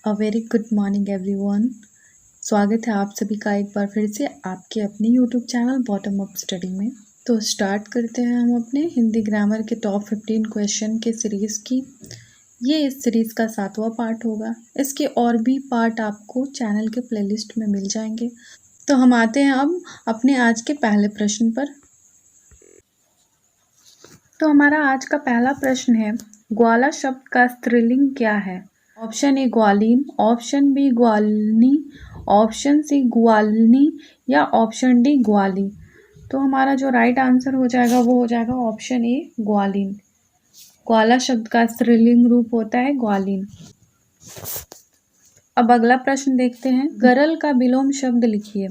A very good morning everyone. स्वागत है आप सभी का एक बार फिर से आपके अपने YouTube channel bottom up study में। तो स्टार्ट करते हैं हम अपने हिंदी ग्रामर के टॉप 15 क्वेश्चन के सीरीज़ की। ये इस सीरीज़ का 7वां पार्ट होगा। इसके और भी पार्ट आपको चैनल के प्लेलिस्ट में मिल जाएंगे। तो हम आते हैं अब अपने आज के पहले प्रश्न पर। तो हमारा आज का पहला प्रश्न है, ग्वाला शब्द का स्त्रीलिंग क्या है? ऑप्शन ए ग्वालीन, ऑप्शन बी ग्वालनी, ऑप्शन सी ग्वालनी या ऑप्शन डी ग्वाली। तो हमारा जो राइट आंसर हो जाएगा वो हो जाएगा ऑप्शन ए ग्वालीन। ग्वाला शब्द का स्त्रीलिंग रूप होता है ग्वालीन। अब अगला प्रश्न देखते हैं, गरल का विलोम शब्द लिखिए।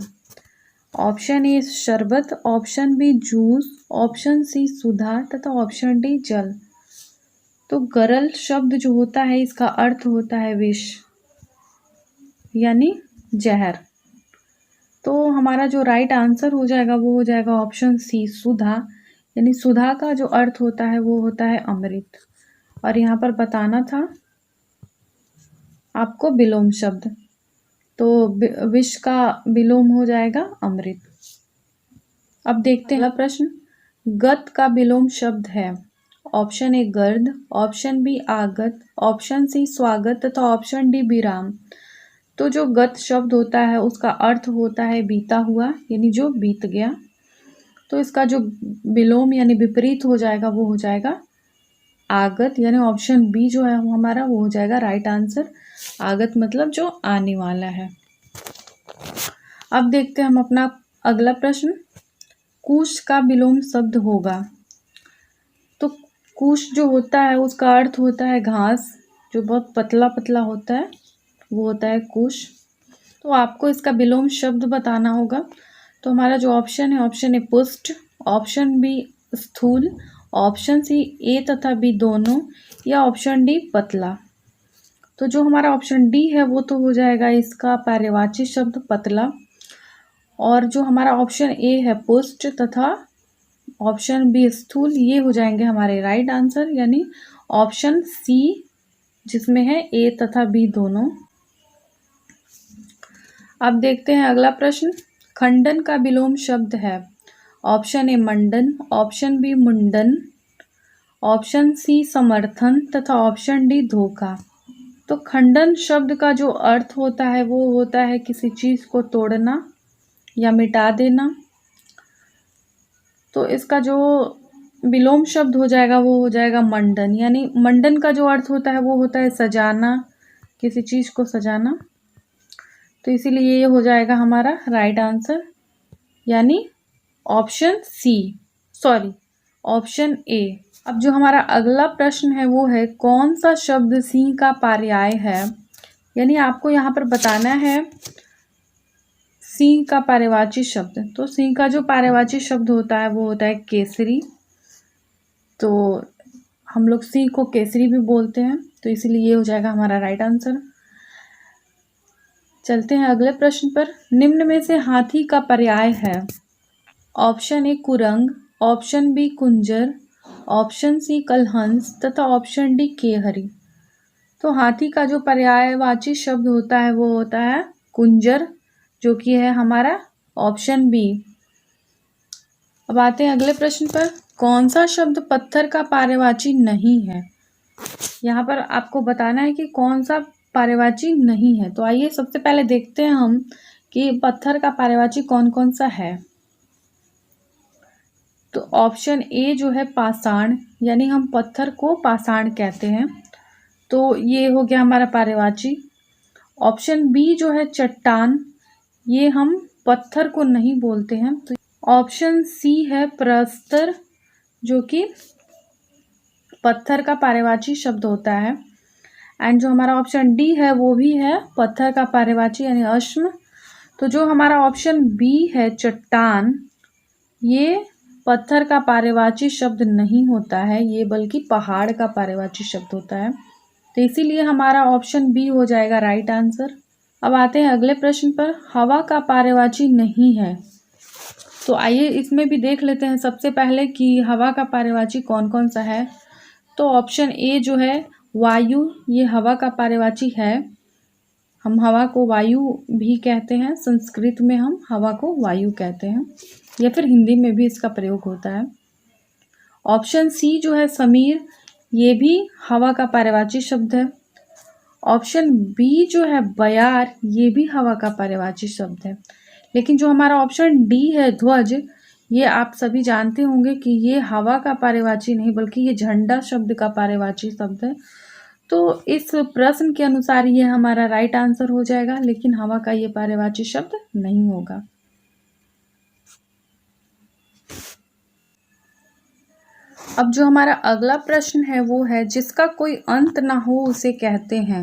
ऑप्शन ए शरबत, option B juice, option C सुधा तथा ऑप्शन डी जल। तो गरल शब्द जो होता है इसका अर्थ होता है विष यानी जहर। तो हमारा जो राइट आंसर हो जाएगा वो हो जाएगा ऑप्शन सी सुधा, यानी सुधा का जो अर्थ होता है वो होता है अमृत। और यहाँ पर बताना था आपको विलोम शब्द, तो विष का विलोम हो जाएगा अमृत। अब देखते हैं अगला प्रश्न, गत का विलोम शब्द है। ऑप्शन ए गर्द, ऑप्शन बी आगत, ऑप्शन सी स्वागत तथा ऑप्शन डी विराम। तो जो गत शब्द होता है उसका अर्थ होता है बीता हुआ, यानी जो बीत गया। तो इसका जो विलोम यानी विपरीत हो जाएगा वो हो जाएगा आगत, यानी ऑप्शन बी जो है वो हमारा वो हो जाएगा राइट आंसर। आगत मतलब जो आने वाला है। अब देखते हैं हम अपना अगला प्रश्न, कुश का विलोम शब्द होगा। तो कुश जो होता है उसका अर्थ होता है घास, जो बहुत पतला पतला होता है वो होता है कुश। तो आपको इसका विलोम शब्द बताना होगा। तो हमारा जो ऑप्शन है, ऑप्शन ए पुष्ट, ऑप्शन बी स्थूल, ऑप्शन सी ए तथा बी दोनों या ऑप्शन डी पतला। तो जो हमारा ऑप्शन डी है वो तो हो जाएगा इसका पर्यायवाची शब्द पतला, और जो हमारा ऑप्शन ए है पुष्ट तथा ऑप्शन बी स्थूल, ये हो जाएंगे हमारे राइट आंसर, यानी ऑप्शन सी जिसमें है ए तथा बी दोनों। अब देखते हैं अगला प्रश्न, खंडन का विलोम शब्द है। ऑप्शन ए मंडन, ऑप्शन बी मुंडन, ऑप्शन सी समर्थन तथा ऑप्शन डी धोखा। तो खंडन शब्द का जो अर्थ होता है वो होता है किसी चीज को तोड़ना या मिटा देना। तो इसका जो विलोम शब्द हो जाएगा वो हो जाएगा मंडन, यानी मंडन का जो अर्थ होता है वो होता है सजाना, किसी चीज को सजाना। तो इसीलिए ये हो जाएगा हमारा राइट आंसर, यानी option C, sorry option A. अब जो हमारा अगला प्रश्न है वो है, कौन सा शब्द सी का पर्याय है? यानी आपको यहाँ पर बताना है सी का पर्यायवाची शब्द। तो सी का जो पर्यायवाची शब्द होता है वो होता है केसरी। तो हम लोग सी को केसरी भी बोलते हैं, तो इसीलिए ये हो जाएगा हमारा राइट आंसर। चलते हैं अगले प्रश्न पर, निम्न में से हाथी का पर्याय है। ऑप्शन ए कुरंग, ऑप्शन बी कुंजर, ऑप्शन सी कलहंस तथा ऑप्शन डी केहरी। तो हाथी का जो पर्यायवाची शब्द होता है वो होता है कुंजर, जो कि है हमारा ऑप्शन बी। अब आते हैं अगले प्रश्न पर, कौन सा शब्द पत्थर का पर्यायवाची नहीं है? यहाँ पर आपको बताना है कि कौन सा पर्यायवाची नहीं है। तो आइए सबसे पहले देखते हैं हम कि पत्थर का पर्यायवाची कौन कौन सा है। तो ऑप्शन ए जो है पाषाण, यानी हम पत्थर को पाषाण कहते हैं, तो ये हो गया हमारा पर्यायवाची। ऑप्शन बी जो है चट्टान, ये हम पत्थर को नहीं बोलते हैं। तो ऑप्शन सी है प्रस्तर, जो कि पत्थर का पर्यायवाची शब्द होता है। एंड जो हमारा ऑप्शन डी है वो भी है पत्थर का पर्यायवाची यानी अश्म। तो जो हमारा ऑप्शन बी है चट्टान, ये पत्थर का पर्यायवाची शब्द नहीं होता है, ये बल्कि पहाड़ का पर्यायवाची शब्द होता है। तो इसीलिए हमारा ऑप्शन बी हो जाएगा राइट आंसर। अब आते हैं अगले प्रश्न पर, हवा का पर्यायवाची नहीं है। तो आइए इसमें भी देख लेते हैं सबसे पहले कि हवा का पर्यायवाची कौन कौन सा है। तो ऑप्शन ए जो है वायु, ये हवा का पर्यायवाची है। हम हवा को वायु भी कहते हैं, संस्कृत में हम हवा को वायु कहते हैं, या फिर हिंदी में भी इसका प्रयोग होता है। ऑप्शन सी जो है समीर, ये भी हवा का पर्यायवाची शब्द है। ऑप्शन बी जो है बयार, ये भी हवा का पर्यायवाची शब्द है। लेकिन जो हमारा ऑप्शन डी है ध्वज, ये आप सभी जानते होंगे कि ये हवा का पर्यायवाची नहीं बल्कि ये झंडा शब्द का पर्यायवाची शब्द है। तो इस प्रश्न के अनुसार ये हमारा राइट आंसर हो जाएगा, लेकिन हवा का ये पर्यायवाची शब्द नहीं होगा। अब जो हमारा अगला प्रश्न है वो है जिसका कोई अंत ना हो उसे कहते हैं।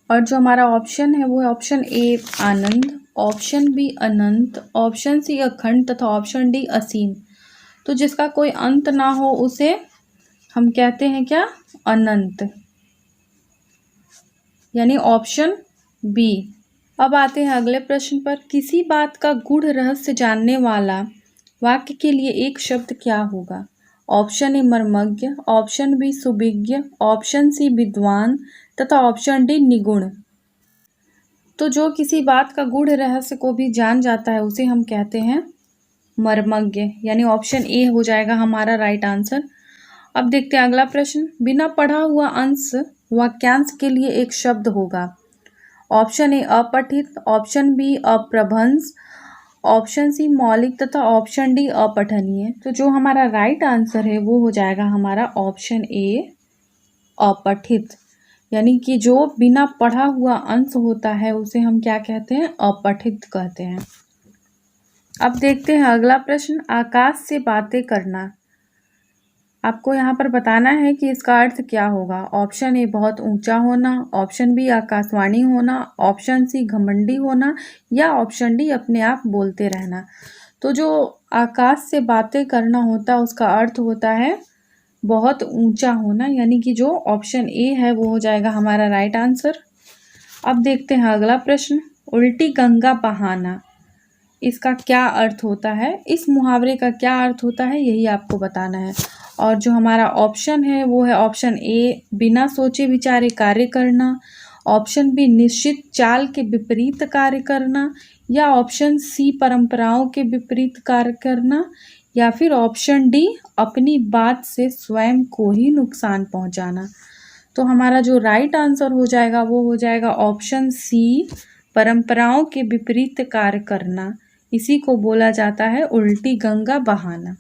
और जो हमारा ऑप्शन है वो है ऑप्शन ए आनंद, ऑप्शन बी अनंत, ऑप्शन सी अखंड तथा ऑप्शन डी असीम। तो जिसका कोई अंत ना हो उसे हम कहते हैं क्या? अनंत, यानी ऑप्शन बी। अब आते हैं अगले प्रश्न पर। किसी बात का गूढ़ रहस्य जानने वाला वाक्य के लिए एक शब्द क्या होगा? ऑप्शन ए मर्मज्ञ, ऑप्शन बी सुविज्ञ, ऑप्शन सी विद्वान तथा ऑप्शन डी निगुण। तो जो किसी बात का गूढ़ रहस्य को भी जान जाता है उसे हम कहते हैं मर्मज्ञ, यानी ऑप्शन ए हो जाएगा हमारा राइट आंसर। अब देखते हैं अगला प्रश्न। बिना पढ़ा हुआ अंश वाक्यांश के लिए एक शब्द होगा। ऑप्शन ए अपठित, ऑप्शन बी अप्रभंश, ऑप्शन सी मौलिक तथा ऑप्शन डी अपठनीय। तो जो हमारा राइट आंसर है वो हो जाएगा हमारा ऑप्शन ए अपठित, यानी कि जो बिना पढ़ा हुआ अंश होता है उसे हम क्या कहते हैं? अपठित कहते हैं। अब देखते हैं अगला प्रश्न। आकाश से बातें करना, आपको यहाँ पर बताना है कि इसका अर्थ क्या होगा। ऑप्शन ए बहुत ऊंचा होना, ऑप्शन बी आकाशवाणी होना, ऑप्शन सी घमंडी होना, या ऑप्शन डी अपने आप बोलते रहना। तो जो आकाश से बातें करना होता है उसका अर्थ होता है बहुत ऊंचा होना, यानी कि जो ऑप्शन ए है वो हो जाएगा हमारा राइट आंसर। अब देखते हैं अगला प्रश्न। उल्टी गंगा बहाना, इसका क्या अर्थ होता है? इस मुहावरे का क्या अर्थ होता है यही आपको बताना है। और जो हमारा ऑप्शन है वो है ऑप्शन ए बिना सोचे विचारे कार्य करना, ऑप्शन बी निश्चित चाल के विपरीत कार्य करना, या ऑप्शन सी परंपराओं के विपरीत कार्य करना, या फिर ऑप्शन डी अपनी बात से स्वयं को ही नुकसान पहुंचाना। तो हमारा जो राइट आंसर हो जाएगा वो हो जाएगा ऑप्शन सी परंपराओं के विपरीत कार्य करना। इसी को बोला जाता है उल्टी गंगा बहाना।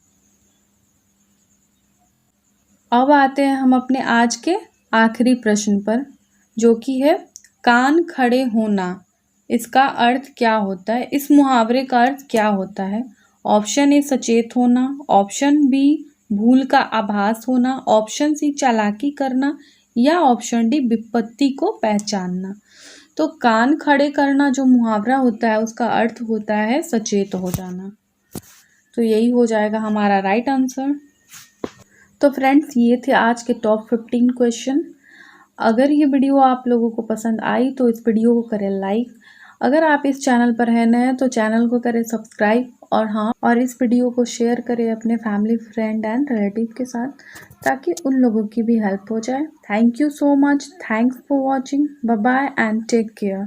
अब आते हैं हम अपने आज के आखिरी प्रश्न पर, जो कि है कान खड़े होना, इसका अर्थ क्या होता है? इस मुहावरे का अर्थ क्या होता है? ऑप्शन ए सचेत होना, ऑप्शन बी भूल का आभास होना, ऑप्शन सी चालाकी करना, या ऑप्शन डी विपत्ति को पहचानना। तो कान खड़े करना जो मुहावरा होता है उसका अर्थ होता है सचेत हो जाना। तो यही हो जाएगा हमारा राइट आंसर। तो फ्रेंड्स ये थे आज के टॉप 15 क्वेश्चन। अगर ये वीडियो आप लोगों को पसंद आई तो इस वीडियो को करें लाइक। अगर आप इस चैनल पर है नए तो चैनल को करें सब्सक्राइब, और इस वीडियो को शेयर करें अपने फैमिली, फ्रेंड एंड रिलेटिव के साथ, ताकि उन लोगों की भी हेल्प हो जाए। Thank you so much, thanks for watching, bye bye and take care.